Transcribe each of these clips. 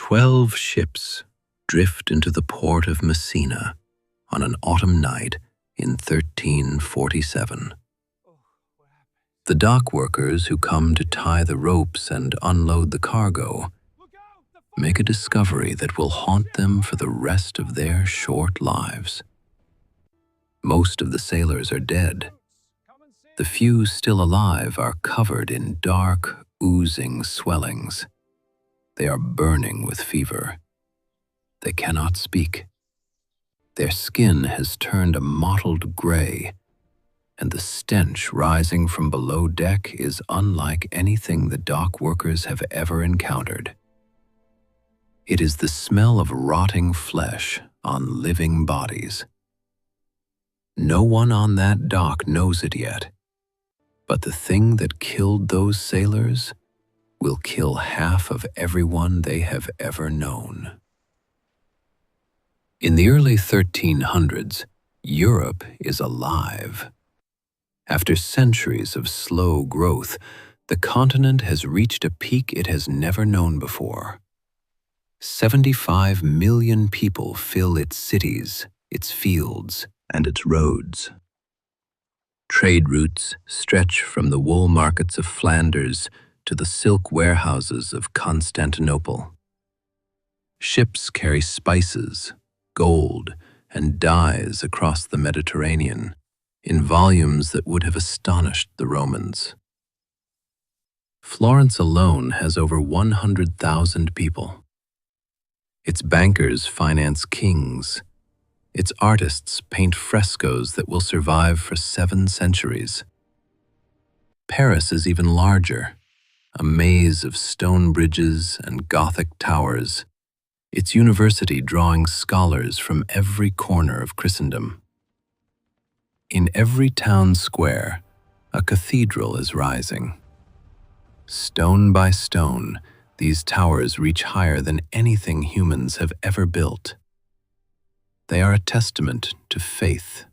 12 ships drift into the port of Messina on an autumn night in 1347. The dock workers who come to tie the ropes and unload the cargo make a discovery that will haunt them for the rest of their short lives. Most of the sailors are dead. The few still alive are covered in dark, oozing swellings. They are burning with fever. They cannot speak. Their skin has turned a mottled gray, and the stench rising from below deck is unlike anything the dock workers have ever encountered. It is the smell of rotting flesh on living bodies. No one on that dock knows it yet, but the thing that killed those sailors will kill half of everyone they have ever known. In the early 1300s, Europe is alive. After centuries of slow growth, the continent has reached a peak it has never known before. 75 million people fill its cities, its fields, and its roads. Trade routes stretch from the wool markets of Flanders to the silk warehouses of Constantinople. Ships carry spices, gold, and dyes across the Mediterranean in volumes that would have astonished the Romans. Florence alone has over 100,000 people. Its bankers finance kings. Its artists paint frescoes that will survive for 7 centuries. Paris is even larger, a maze of stone bridges and Gothic towers, its university drawing scholars from every corner of Christendom. In every town square, a cathedral is rising. Stone by stone, these towers reach higher than anything humans have ever built. They are a testament to faith,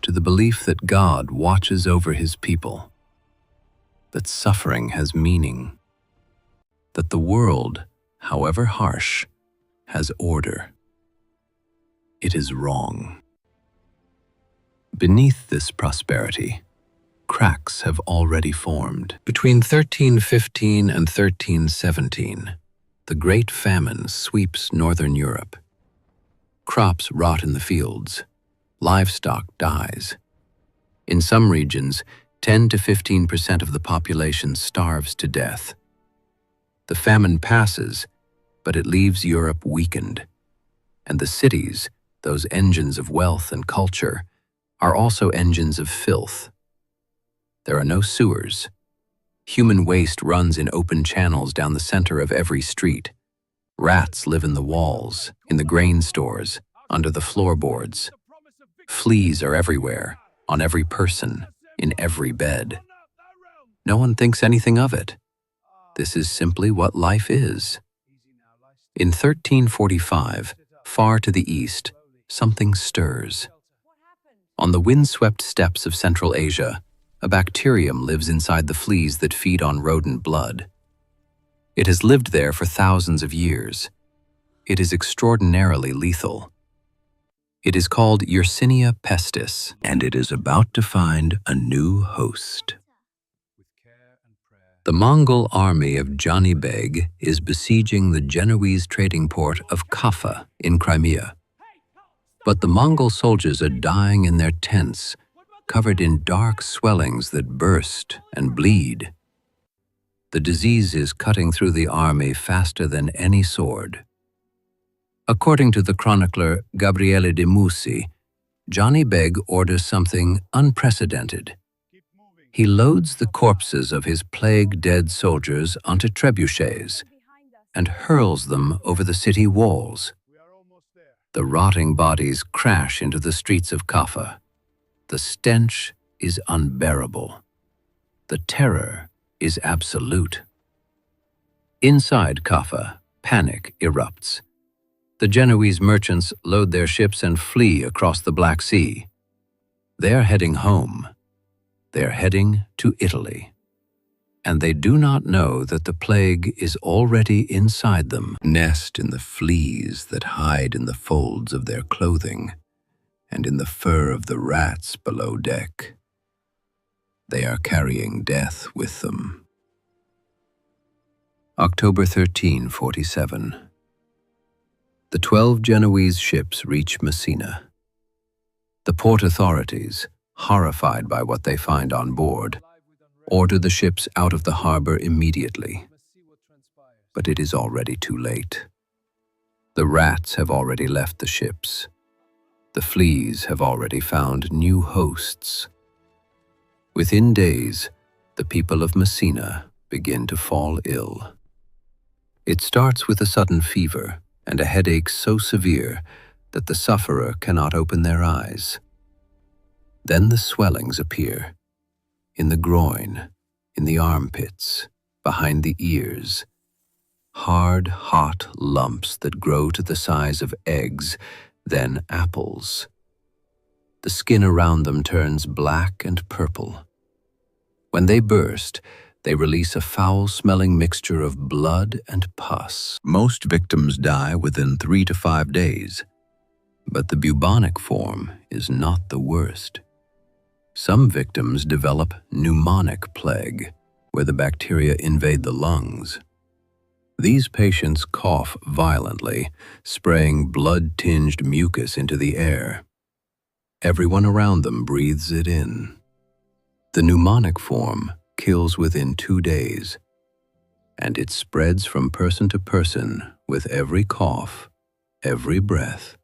to the belief that God watches over his people, that suffering has meaning, that the world, however harsh, has order. It is wrong. Beneath this prosperity, cracks have already formed. Between 1315 and 1317, the Great Famine sweeps northern Europe. Crops rot in the fields. Livestock dies. In some regions, 10 to 15% of the population starves to death. The famine passes, but it leaves Europe weakened. And the cities, those engines of wealth and culture, are also engines of filth. There are no sewers. Human waste runs in open channels down the center of every street. Rats live in the walls, in the grain stores, under the floorboards. Fleas are everywhere, on every person, in every bed. No one thinks anything of it. This is simply what life is. In 1345, far to the east, something stirs. On the windswept steppes of Central Asia, a bacterium lives inside the fleas that feed on rodent blood. It has lived there for thousands of years. It is extraordinarily lethal. It is called Yersinia pestis, and it is about to find a new host. The Mongol army of Johnny Beg is besieging the Genoese trading port of Kaffa in Crimea. But the Mongol soldiers are dying in their tents, covered in dark swellings that burst and bleed. The disease is cutting through the army faster than any sword. According to the chronicler Gabriele de Musi, Johnny Beg orders something unprecedented. He loads the corpses of his plague-dead soldiers onto trebuchets and hurls them over the city walls. The rotting bodies crash into the streets of Kaffa. The stench is unbearable. The terror is absolute. Inside Kaffa, panic erupts. The Genoese merchants load their ships and flee across the Black Sea. They're heading home. They're heading to Italy. and they do not know that the plague is already inside them, nest in the fleas that hide in the folds of their clothing and in the fur of the rats below deck. They are carrying death with them. October 1347. The 12 Genoese ships reach Messina. The port authorities, horrified by what they find on board, order the ships out of the harbor immediately. But it is already too late. The rats have already left the ships. The fleas have already found new hosts. Within days, the people of Messina begin to fall ill. It starts with a sudden fever and a headache so severe that the sufferer cannot open their eyes. Then the swellings appear, in the groin, in the armpits, behind the ears. Hard, hot lumps that grow to the size of eggs, then apples. The skin around them turns black and purple. When they burst, they release a foul-smelling mixture of blood and pus. Most victims die within 3 to 5 days, but the bubonic form is not the worst. Some victims develop pneumonic plague, where the bacteria invade the lungs. These patients cough violently, spraying blood-tinged mucus into the air. Everyone around them breathes it in. The pneumonic form kills within 2 days, and it spreads from person to person with every cough, every breath,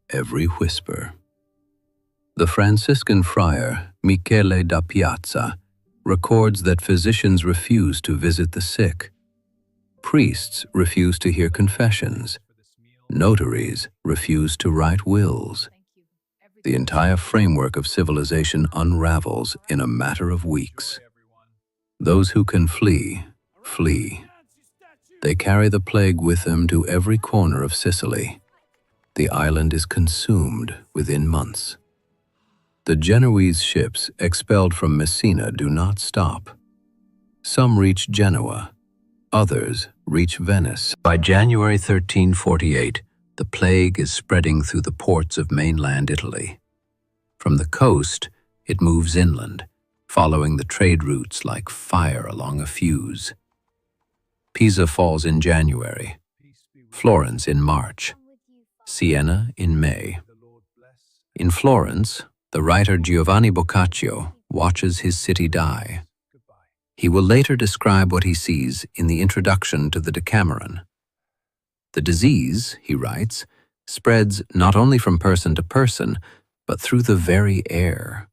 every whisper. The Franciscan friar Michele da Piazza records that physicians refuse to visit the sick. Priests refuse to hear confessions. Notaries refuse to write wills. The entire framework of civilization unravels in a matter of weeks. Those who can flee, flee. They carry the plague with them to every corner of Sicily. The island is consumed within months. The Genoese ships expelled from Messina do not stop. Some reach Genoa, others reach Venice. By January 1348, the plague is spreading through the ports of mainland Italy. From the coast, it moves inland, following the trade routes like fire along a fuse. Pisa falls in January, Florence in March, Siena in May. In Florence, the writer Giovanni Boccaccio watches his city die. He will later describe what he sees in the introduction to the Decameron. The disease, he writes, spreads not only from person to person, but through the very air.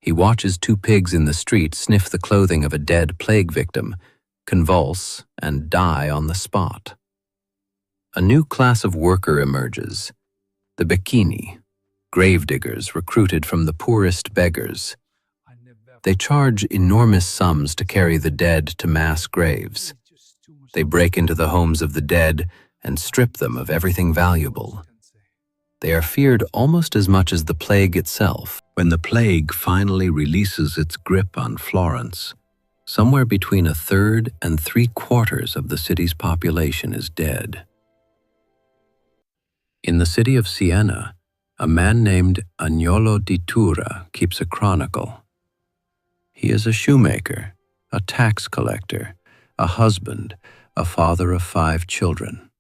He watches 2 pigs in the street sniff the clothing of a dead plague victim, convulse, and die on the spot. A new class of worker emerges, the becchini, gravediggers recruited from the poorest beggars. They charge enormous sums to carry the dead to mass graves. They break into the homes of the dead and strip them of everything valuable. They are feared almost as much as the plague itself. When the plague finally releases its grip on Florence, somewhere between 1/3 and 3/4 of the city's population is dead. In the city of Siena, a man named Agnolo di Tura keeps a chronicle. He is a shoemaker, a tax collector, a husband, a father of 5 children.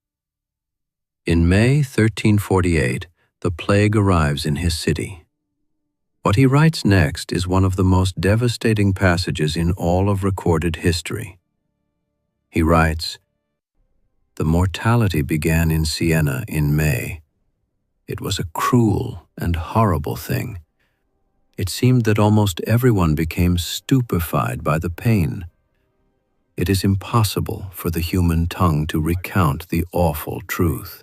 In May 1348, the plague arrives in his city. What he writes next is one of the most devastating passages in all of recorded history. He writes, "The mortality began in Siena in May. It was a cruel and horrible thing. It seemed that almost everyone became stupefied by the pain. It is impossible for the human tongue to recount the awful truth.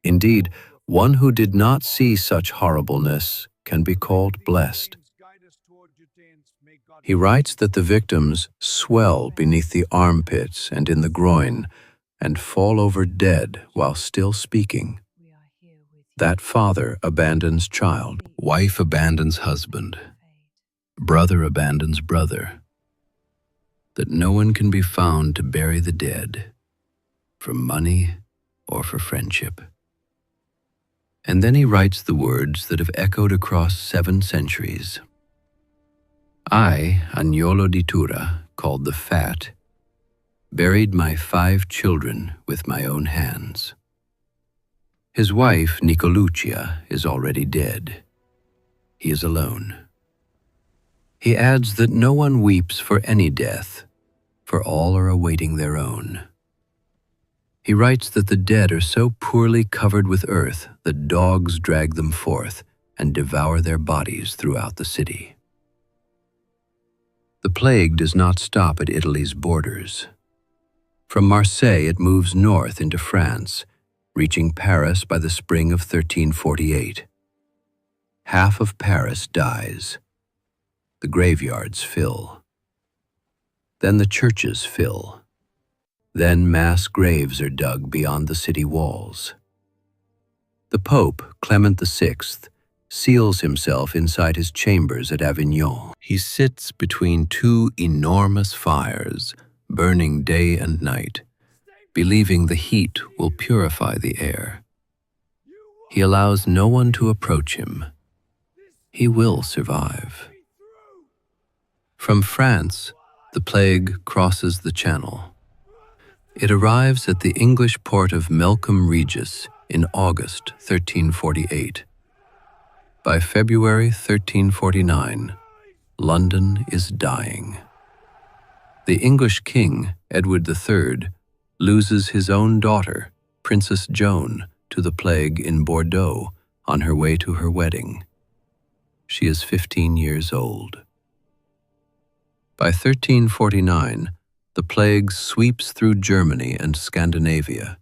Indeed, one who did not see such horribleness can be called blessed." He writes that the victims swell beneath the armpits and in the groin and fall over dead while still speaking. That father abandons child, wife abandons husband, brother abandons brother. that no one can be found to bury the dead, for money or for friendship. And then he writes the words that have echoed across 7 centuries. I, Agnolo di Tura, called the Fat, buried my 5 children with my own hands. His wife, Nicoluccia, is already dead. He is alone. He adds that no one weeps for any death, for all are awaiting their own. He writes that the dead are so poorly covered with earth that dogs drag them forth and devour their bodies throughout the city. The plague does not stop at Italy's borders. From Marseille it moves north into France, reaching Paris by the spring of 1348. Half of Paris dies. The graveyards fill. Then the churches fill. Then mass graves are dug beyond the city walls. The Pope, Clement VI, seals himself inside his chambers at Avignon. He sits between 2 enormous fires, burning day and night, believing the heat will purify the air. He allows no one to approach him. He will survive. From France, the plague crosses the Channel. It arrives at the English port of Melcombe Regis in August 1348. By February 1349, London is dying. The English king, Edward III, loses his own daughter, Princess Joan, to the plague in Bordeaux on her way to her wedding. She is 15 years old. By 1349, the plague sweeps through Germany and Scandinavia.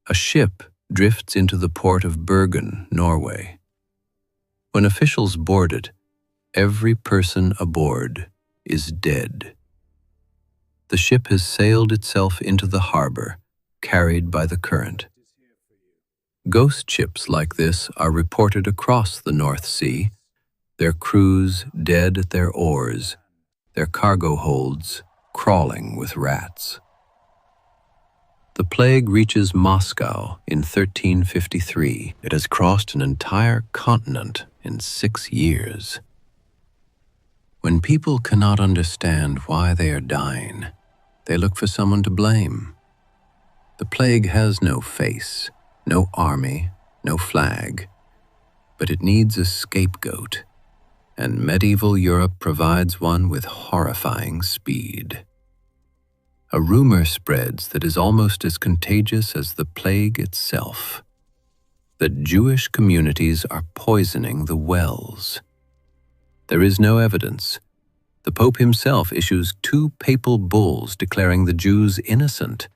A ship drifts into the port of Bergen, Norway. When officials board it, every person aboard is dead. The ship has sailed itself into the harbor, carried by the current. Ghost ships like this are reported across the North Sea, their crews dead at their oars, their cargo holds crawling with rats. The plague reaches Moscow in 1353. It has crossed an entire continent in 6 years. When people cannot understand why they are dying, they look for someone to blame. The plague has no face, no army, no flag, but it needs a scapegoat, and medieval Europe provides one with horrifying speed. A rumor spreads that is almost as contagious as the plague itself, that Jewish communities are poisoning the wells. There is no evidence. The Pope himself issues 2 papal bulls declaring the Jews innocent.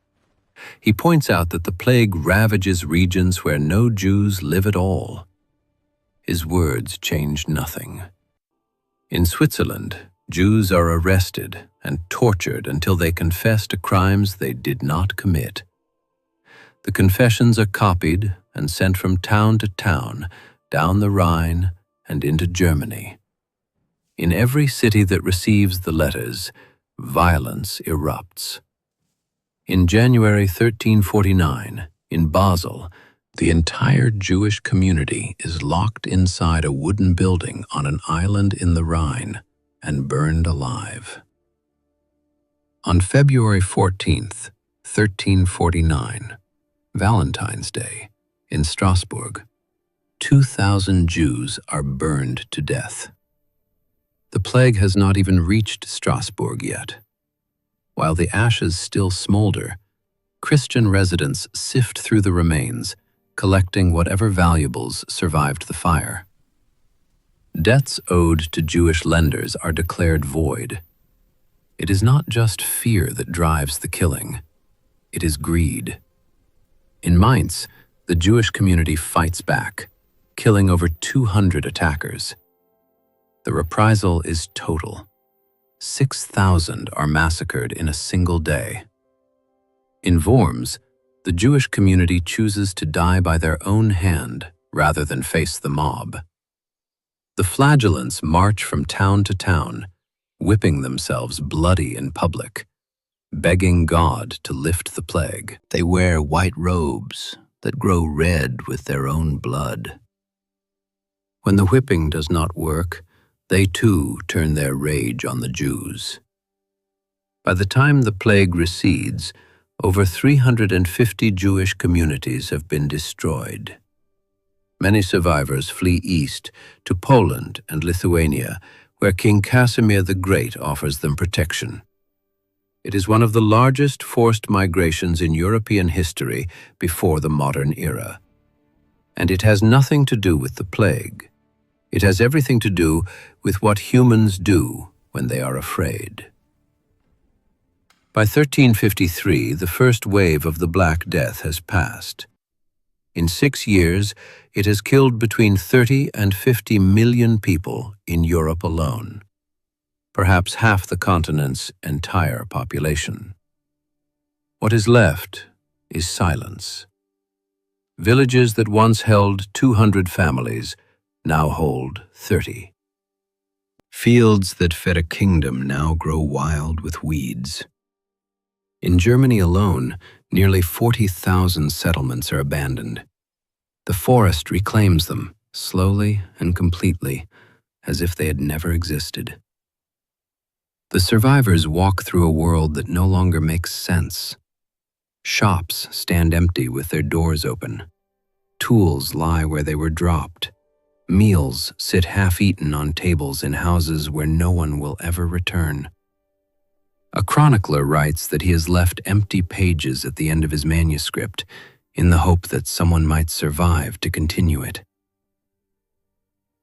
He points out that the plague ravages regions where no Jews live at all. His words change nothing. In Switzerland, Jews are arrested and tortured until they confess to crimes they did not commit. The confessions are copied and sent from town to town, down the Rhine and into Germany. In every city that receives the letters, violence erupts. In January 1349, in Basel, the entire Jewish community is locked inside a wooden building on an island in the Rhine and burned alive. On February 14th, 1349, Valentine's Day, in Strasbourg, 2,000 Jews are burned to death. The plague has not even reached Strasbourg yet. While the ashes still smolder, Christian residents sift through the remains, collecting whatever valuables survived the fire. Debts owed to Jewish lenders are declared void. It is not just fear that drives the killing. It is greed. In Mainz, the Jewish community fights back, killing over 200 attackers. The reprisal is total. 6,000 are massacred in a single day. In Worms, the Jewish community chooses to die by their own hand rather than face the mob. The flagellants march from town to town, whipping themselves bloody in public, begging God to lift the plague. They wear white robes that grow red with their own blood. When the whipping does not work, they too turn their rage on the Jews. By the time the plague recedes, over 350 Jewish communities have been destroyed. Many survivors flee east to Poland and Lithuania, where King Casimir the Great offers them protection. It is one of the largest forced migrations in European history before the modern era. And it has nothing to do with the plague. It has everything to do with what humans do when they are afraid. By 1353, the first wave of the Black Death has passed. In 6 years, it has killed between 30 and 50 million people in Europe alone, perhaps half the continent's entire population. What is left is silence. Villages that once held 200 families now hold 30. Fields that fed a kingdom now grow wild with weeds. In Germany alone, nearly 40,000 settlements are abandoned. The forest reclaims them, slowly and completely, as if they had never existed. The survivors walk through a world that no longer makes sense. Shops stand empty with their doors open. Tools lie where they were dropped. Meals sit half-eaten on tables in houses where no one will ever return. A chronicler writes that he has left empty pages at the end of his manuscript in the hope that someone might survive to continue it.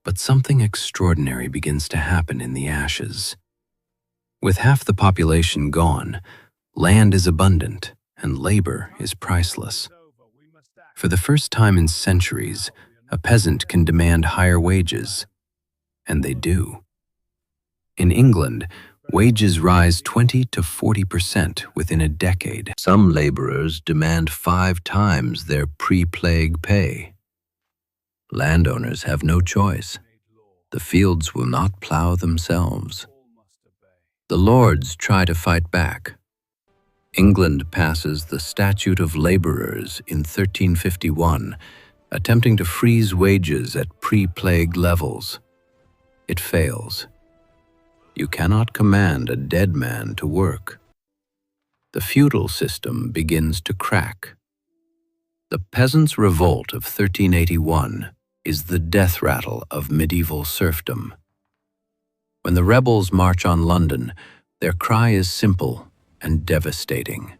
But something extraordinary begins to happen in the ashes. With half the population gone, land is abundant and labor is priceless. For the first time in centuries, a peasant can demand higher wages, and they do. In England, wages rise 20 to 40% within a decade. Some laborers demand 5 times their pre-plague pay. Landowners have no choice. The fields will not plow themselves. The lords try to fight back. England passes the Statute of Laborers in 1351, attempting to freeze wages at pre-plague levels. It fails. You cannot command a dead man to work. The feudal system begins to crack. The peasants' revolt of 1381 is the death rattle of medieval serfdom. When the rebels march on London, their cry is simple and devastating.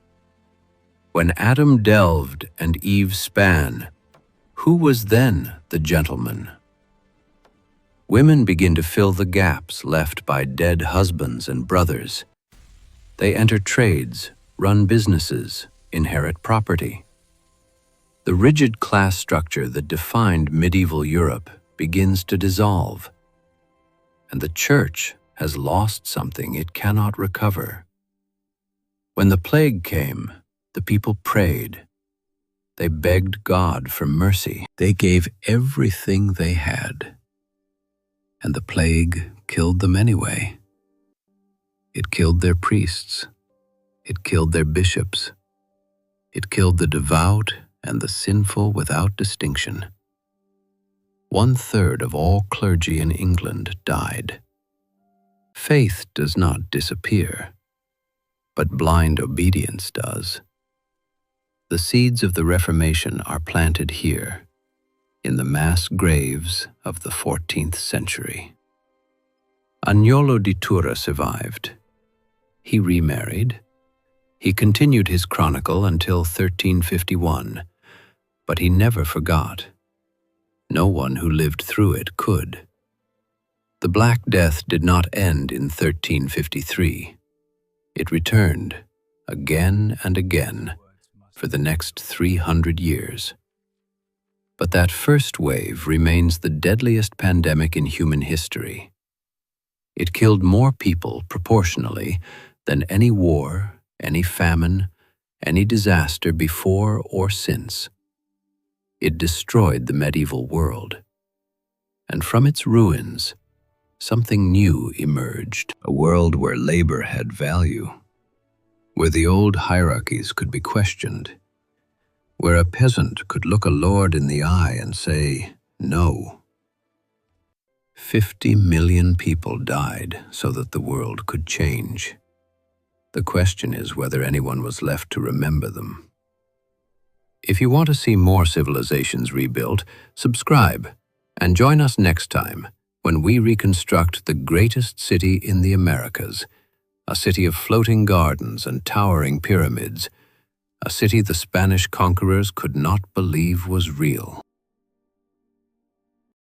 When Adam delved and Eve span, who was then the gentleman? Women begin to fill the gaps left by dead husbands and brothers. They enter trades, run businesses, inherit property. The rigid class structure that defined medieval Europe begins to dissolve, and the church has lost something it cannot recover. When the plague came, the people prayed. They begged God for mercy. They gave everything they had. And the plague killed them anyway. It killed their priests. It killed their bishops. It killed the devout and the sinful without distinction. 1/3 of all clergy in England died. Faith does not disappear, but blind obedience does. The seeds of the Reformation are planted here, in the mass graves of the 14th century. Agnolo di Tura survived. He remarried. He continued his chronicle until 1351, but he never forgot. No one who lived through it could. The Black Death did not end in 1353. It returned again and again for the next 300 years. But that first wave remains the deadliest pandemic in human history. It killed more people proportionally than any war, any famine, any disaster before or since. It destroyed the medieval world. And from its ruins, something new emerged, a world where labor had value, where the old hierarchies could be questioned, where a peasant could look a lord in the eye and say, no. 50 million people died so that the world could change. The question is whether anyone was left to remember them. If you want to see more civilizations rebuilt, subscribe and join us next time when we reconstruct the greatest city in the Americas, a city of floating gardens and towering pyramids, a city the Spanish conquerors could not believe was real.